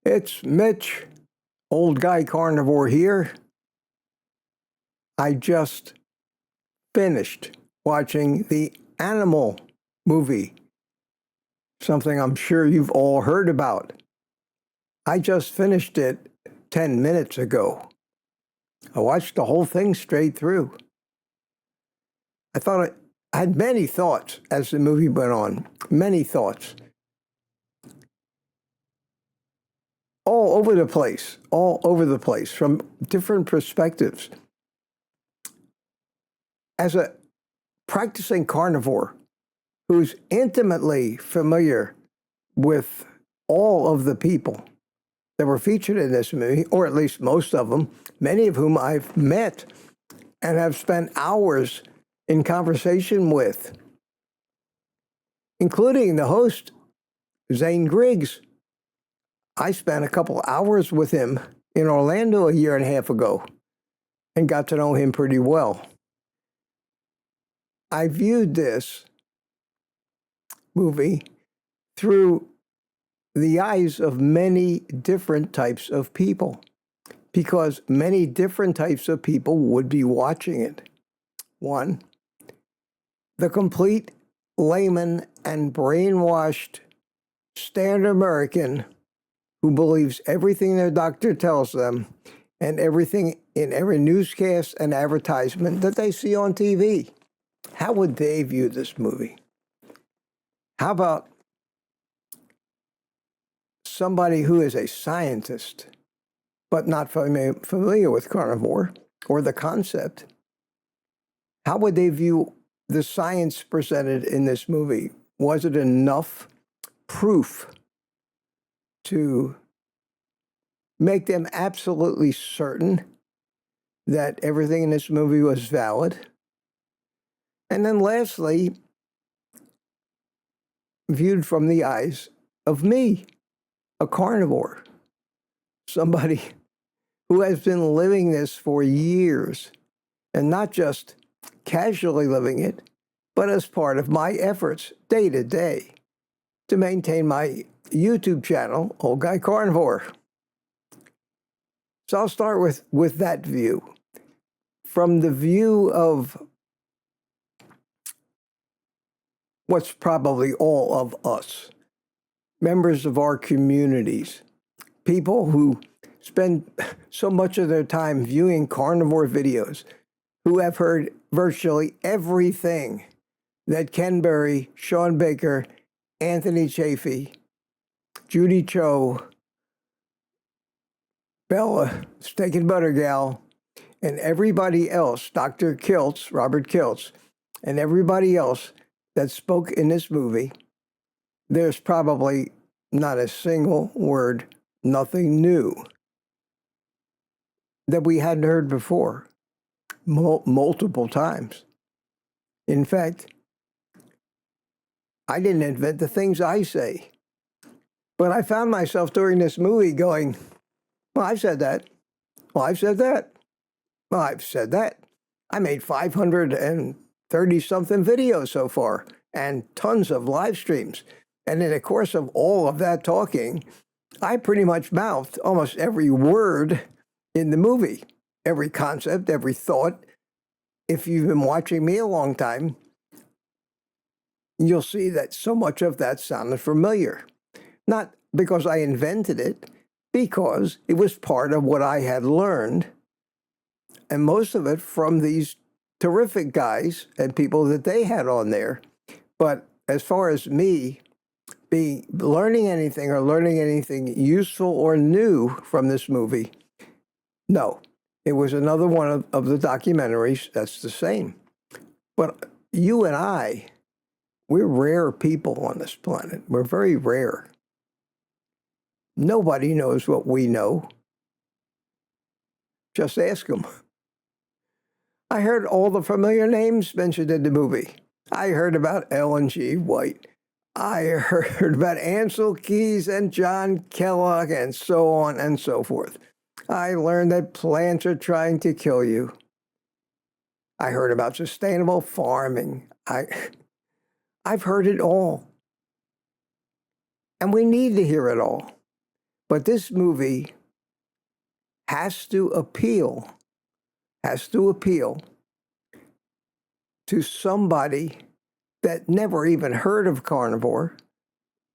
It's Mitch, Old Guy Carnivore here. I just finished watching the Animal movie, something I'm sure you've all heard about. I just finished it 10 minutes ago. I watched the whole thing straight through. I had many thoughts as the movie went on, many thoughts. All over the place, from different perspectives. As a practicing carnivore who's intimately familiar with all of the people that were featured in this movie, or at least most of them, many of whom I've met and have spent hours in conversation with, including the host, Zane Griggs. I spent a couple hours with him in Orlando a year and a half ago and got to know him pretty well. I viewed this movie through the eyes of many different types of people, because many different types of people would be watching it. One, the complete layman and brainwashed standard American who believes everything their doctor tells them and everything in every newscast and advertisement that they see on TV. How would they view this movie? How about somebody who is a scientist but not familiar with carnivore or the concept? How would they view the science presented in this movie? Was it enough proof to make them absolutely certain that everything in this movie was valid? And then lastly, viewed from the eyes of me, a carnivore, somebody who has been living this for years, and not just casually living it, but as part of my efforts day to day to maintain my YouTube channel, Old Guy Carnivore. So I'll start with that view. From the view of what's probably all of us, members of our communities, people who spend so much of their time viewing carnivore videos, who have heard virtually everything that Ken Berry, Sean Baker, Anthony Chafee, Judy Cho, Bella, Steak and Butter Gal, and everybody else, Dr. Kiltz, Robert Kiltz, and everybody else that spoke in this movie, there's probably not a single word, nothing new that we hadn't heard before, multiple times. In fact, I didn't invent the things I say, but I found myself during this movie going, well, I've said that. Well, I've said that. Well, I've said that. I made 530-something videos so far and tons of live streams. And in the course of all of that talking, I pretty much mouthed almost every word in the movie, every concept, every thought. If you've been watching me a long time, you'll see that so much of that sounded familiar. Not because I invented it, because it was part of what I had learned, and most of it from these terrific guys and people that they had on there. But as far as me learning anything useful or new from this movie, no. It was another one of the documentaries that's the same. But you and I, we're rare people on this planet. We're very rare. Nobody knows what we know. Just ask them. I heard all the familiar names mentioned in the movie. I heard about Ellen G. White. I heard about Ansel Keys and John Kellogg and so on and so forth. I learned that plants are trying to kill you. I heard about sustainable farming. I've heard it all. And we need to hear it all. But this movie has to appeal to somebody that never even heard of carnivore,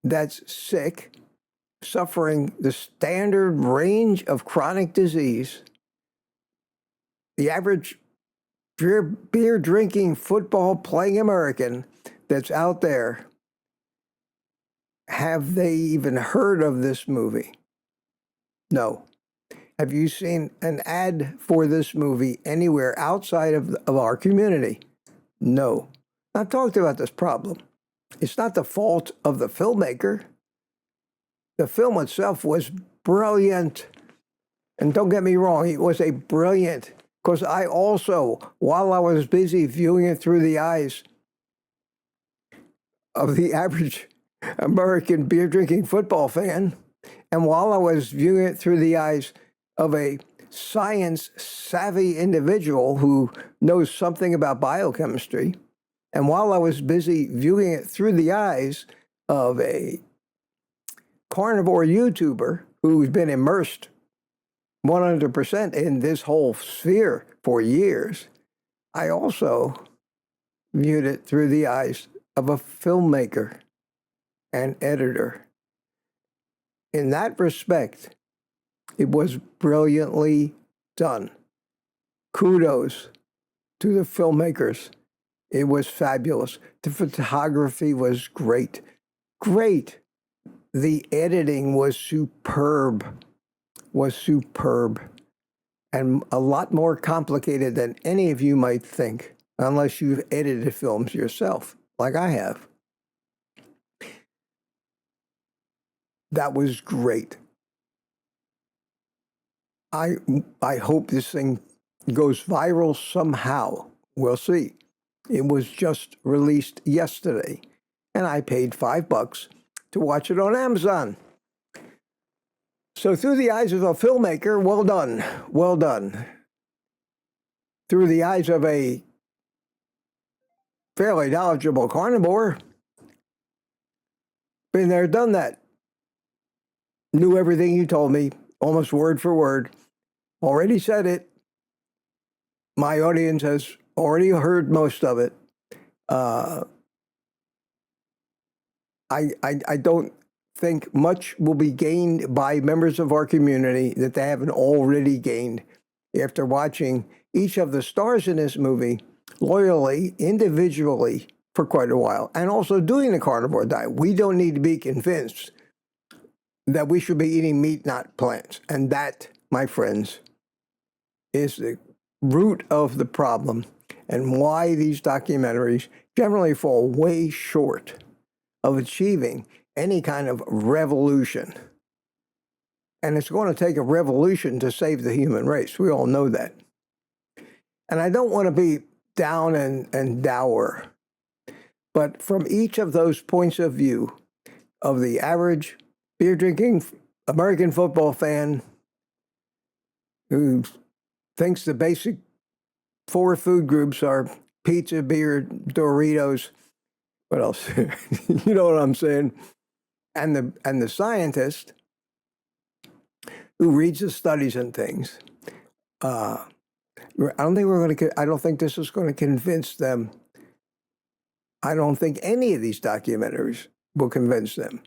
that's sick, suffering the standard range of chronic disease. The average beer drinking, football playing American that's out there, have they even heard of this movie? No. Have you seen an ad for this movie anywhere outside of our community? No. I've talked about this problem. It's not the fault of the filmmaker. The film itself was brilliant. And don't get me wrong, it was a brilliant, because I also, while I was busy viewing it through the eyes of the average American beer drinking football fan, and while I was viewing it through the eyes of a science-savvy individual who knows something about biochemistry, and while I was busy viewing it through the eyes of a carnivore YouTuber who's been immersed 100% in this whole sphere for years, I also viewed it through the eyes of a filmmaker and editor. In that respect, it was brilliantly done. Kudos to the filmmakers. It was fabulous. The photography was great. Great. The editing was superb. And a lot more complicated than any of you might think, unless you've edited films yourself, like I have. That was great. I hope this thing goes viral somehow. We'll see. It was just released yesterday, and I paid $5 to watch it on Amazon. So through the eyes of a filmmaker, well done, well done. Through the eyes of a fairly knowledgeable carnivore, been there, done that. Knew everything you told me, almost word for word. Already said it. My audience has already heard most of it. I don't think much will be gained by members of our community that they haven't already gained after watching each of the stars in this movie loyally, individually, for quite a while, and also doing the carnivore diet. We don't need to be convinced that we should be eating meat, not plants. And that, my friends, is the root of the problem and why these documentaries generally fall way short of achieving any kind of revolution. And it's going to take a revolution to save the human race. We all know that. And I don't want to be down and dour, but from each of those points of view of the average beer-drinking American football fan who thinks the basic 4 food groups are pizza, beer, Doritos, what else? You know what I'm saying? And the scientist who reads the studies and things, I don't think this is going to convince them. I don't think any of these documentaries will convince them.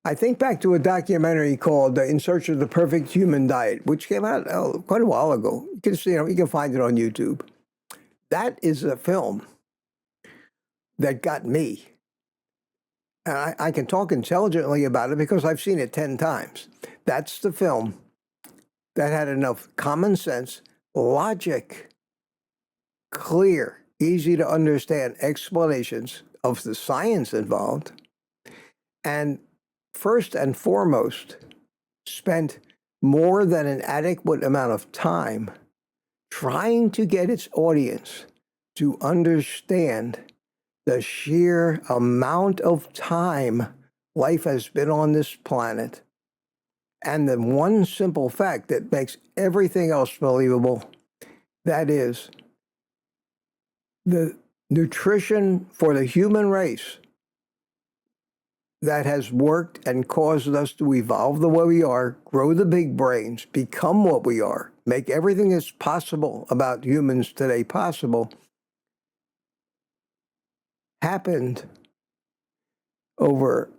I think back to a documentary called In Search of the Perfect Human Diet, which came out quite a while ago. You can see, you can find it on YouTube. That is a film that got me. And I can talk intelligently about it because I've seen it 10 times. That's the film that had enough common sense, logic, clear, easy to understand explanations of the science involved, and first and foremost, spent more than an adequate amount of time trying to get its audience to understand the sheer amount of time life has been on this planet, and the one simple fact that makes everything else believable, that is, the nutrition for the human race, that has worked and caused us to evolve the way we are, grow the big brains, become what we are, make everything that's possible about humans today possible, happened over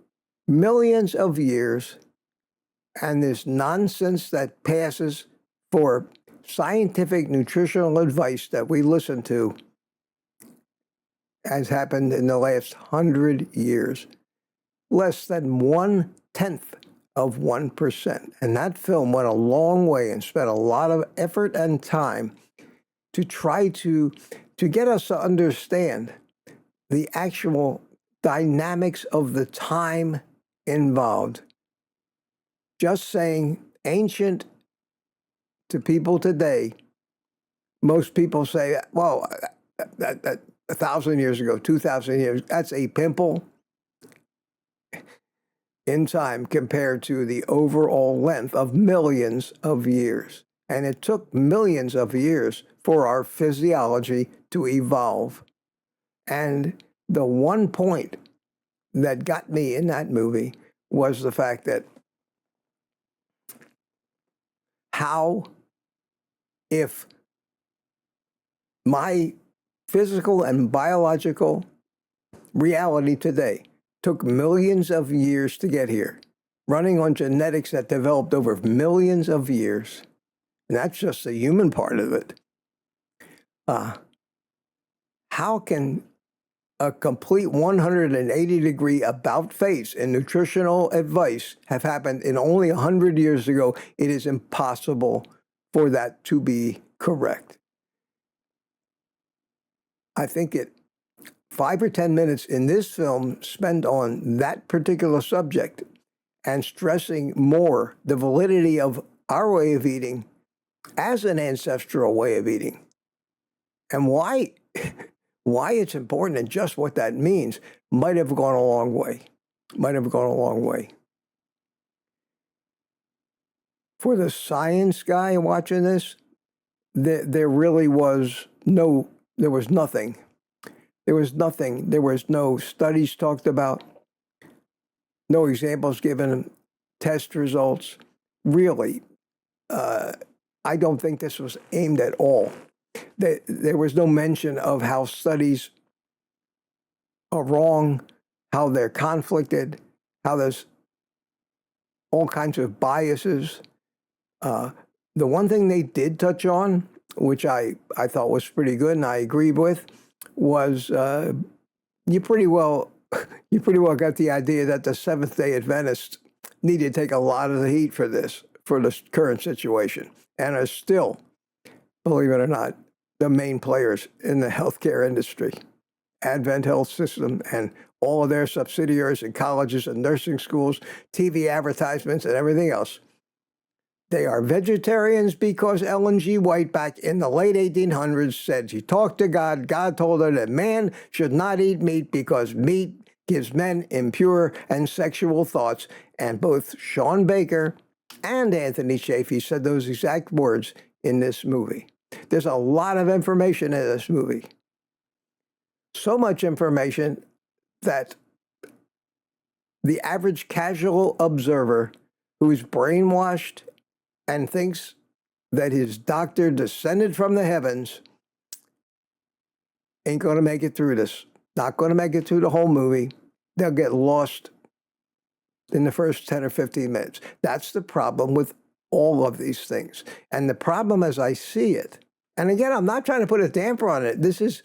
millions of years, and this nonsense that passes for scientific nutritional advice that we listen to has happened in the last 100 years. Less than 0.1%. And that film went a long way and spent a lot of effort and time to try to get us to understand the actual dynamics of the time involved. Just saying ancient to people today, most people say, well, that 1,000 years ago, 2,000 years, that's a pimple in time compared to the overall length of millions of years. And it took millions of years for our physiology to evolve. And the one point that got me in that movie was the fact that how, if my physical and biological reality today took millions of years to get here, running on genetics that developed over millions of years, and that's just the human part of it, how can a complete 180-degree about-face in nutritional advice have happened in only 100 years ago? It is impossible for that to be correct. I think 5 or 10 minutes in this film spent on that particular subject and stressing more the validity of our way of eating as an ancestral way of eating, and why it's important and just what that means might have gone a long way. For the science guy watching this, there really was nothing. There was nothing. There was no studies talked about, no examples given, test results. Really, I don't think this was aimed at all. There was no mention of how studies are wrong, how they're conflicted, how there's all kinds of biases. The one thing they did touch on, which I thought was pretty good and I agreed with, was you pretty well got the idea that the Seventh-day Adventists need to take a lot of the heat for this current situation, and are still, believe it or not, the main players in the healthcare industry, Advent Health System, and all of their subsidiaries and colleges and nursing schools, TV advertisements, and everything else. They are vegetarians because Ellen G. White back in the late 1800s said she talked to God. God told her that man should not eat meat because meat gives men impure and sexual thoughts. And both Sean Baker and Anthony Chaffee said those exact words in this movie. There's a lot of information in this movie. So much information that the average casual observer who's brainwashed and thinks that his doctor descended from the heavens ain't going to make it through this. Not going to make it through the whole movie. They'll get lost in the first 10 or 15 minutes. That's the problem with all of these things. And the problem as I see it, and again, I'm not trying to put a damper on it. This is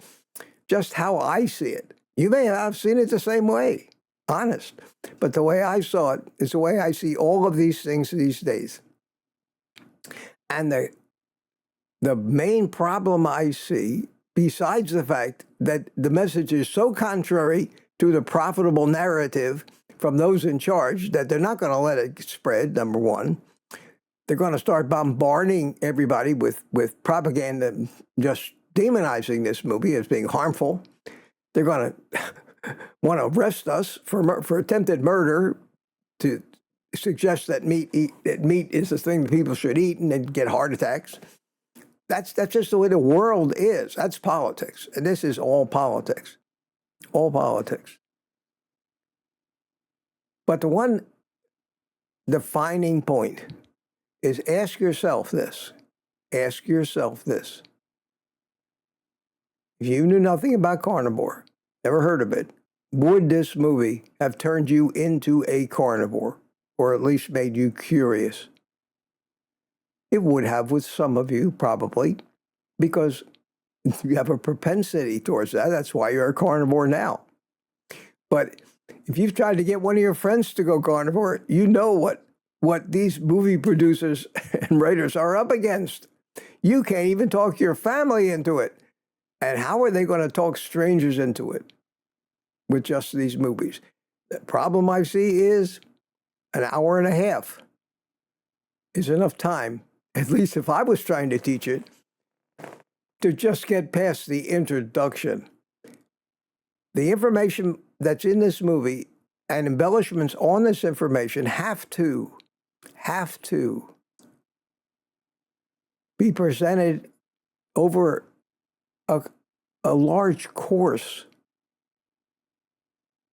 just how I see it. You may have seen it the same way, honest. But the way I saw it is the way I see all of these things these days. And the main problem I see, besides the fact that the message is so contrary to the profitable narrative from those in charge that they're not going to let it spread, number one. They're going to start bombarding everybody with propaganda, just demonizing this movie as being harmful. They're going to want to arrest us for attempted murder, to suggest that meat is the thing that people should eat and then get heart attacks. That's just the way the world is. That's politics. And this is all politics. All politics. But the one defining point is ask yourself this. Ask yourself this. If you knew nothing about carnivore, never heard of it, would this movie have turned you into a carnivore, or at least made you curious? It would have with some of you, probably, because you have a propensity towards that. That's why you're a carnivore now. But if you've tried to get one of your friends to go carnivore, you know what these movie producers and writers are up against. You can't even talk your family into it. And how are they going to talk strangers into it with just these movies? The problem I see is an hour and a half is enough time, at least if I was trying to teach it, to just get past the introduction. The information that's in this movie and embellishments on this information have to be presented over a large course,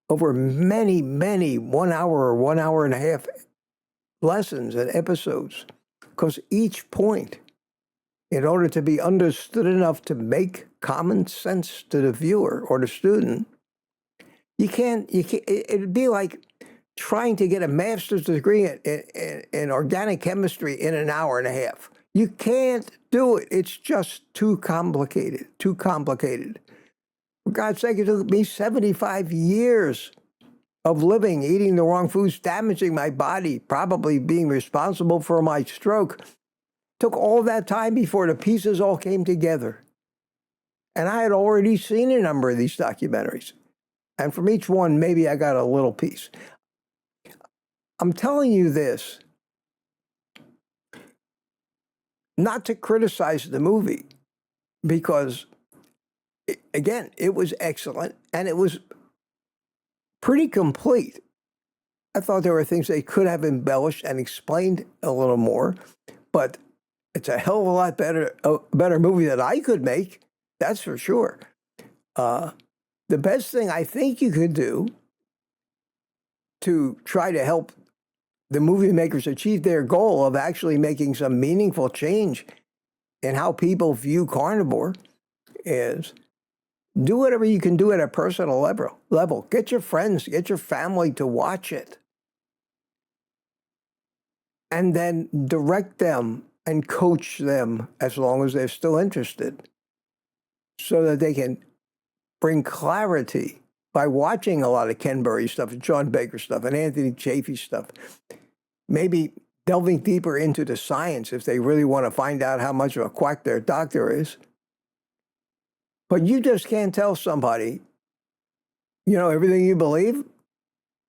over many, many 1 hour or 1 hour and a half lessons and episodes, because each point, in order to be understood enough to make common sense to the viewer or the student, you can't it'd be like trying to get a master's degree in organic chemistry in an hour and a half. You can't do it. It's just too complicated, too complicated. For God's sake, it took me 75 years of living, eating the wrong foods, damaging my body, probably being responsible for my stroke. Took all that time before the pieces all came together. And I had already seen a number of these documentaries. And from each one, maybe I got a little piece. I'm telling you this not to criticize the movie, because, again, it was excellent and it was pretty complete. I thought there were things they could have embellished and explained a little more, but it's a hell of a lot better movie that I could make, that's for sure. The best thing I think you could do to try to help the movie makers achieve their goal of actually making some meaningful change in how people view carnivore is do whatever you can do at a personal level. Get your friends, get your family to watch it. And then direct them and coach them as long as they're still interested, so that they can bring clarity by watching a lot of Ken Burry stuff and John Baker stuff and Anthony Chafee stuff. Maybe delving deeper into the science if they really want to find out how much of a quack their doctor is. But you just can't tell somebody, everything you believe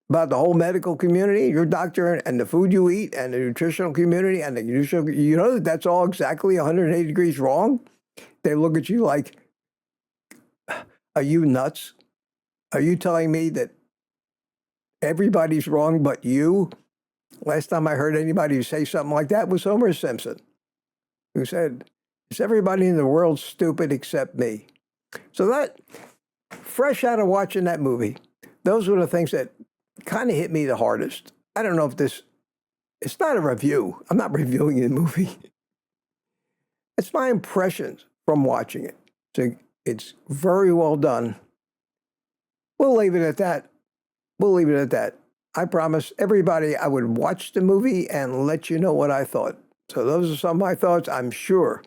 about the whole medical community, your doctor, and the food you eat, and the nutritional community, and the nutritional, that's all exactly 180 degrees wrong. They look at you like, are you nuts? Are you telling me that everybody's wrong but you? Last time I heard anybody say something like that was Homer Simpson, who said, is everybody in the world stupid except me? So that, fresh out of watching that movie, those were the things that kind of hit me the hardest. I don't know if it's not a review. I'm not reviewing the movie. It's my impressions from watching it. So it's very well done. We'll leave it at that. I promised everybody I would watch the movie and let you know what I thought. So those are some of my thoughts. I'm sure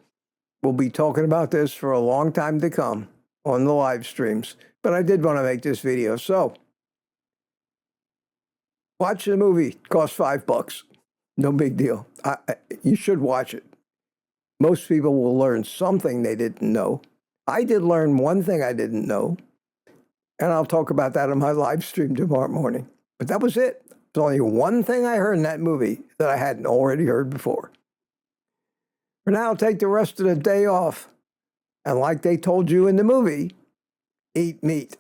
we'll be talking about this for a long time to come on the live streams. But I did want to make this video. So watch the movie. It costs $5. No big deal. You should watch it. Most people will learn something they didn't know. I did learn one thing I didn't know, and I'll talk about that on my live stream tomorrow morning. But that was it. There's only one thing I heard in that movie that I hadn't already heard before. For now, I'll take the rest of the day off, and like they told you in the movie, eat meat.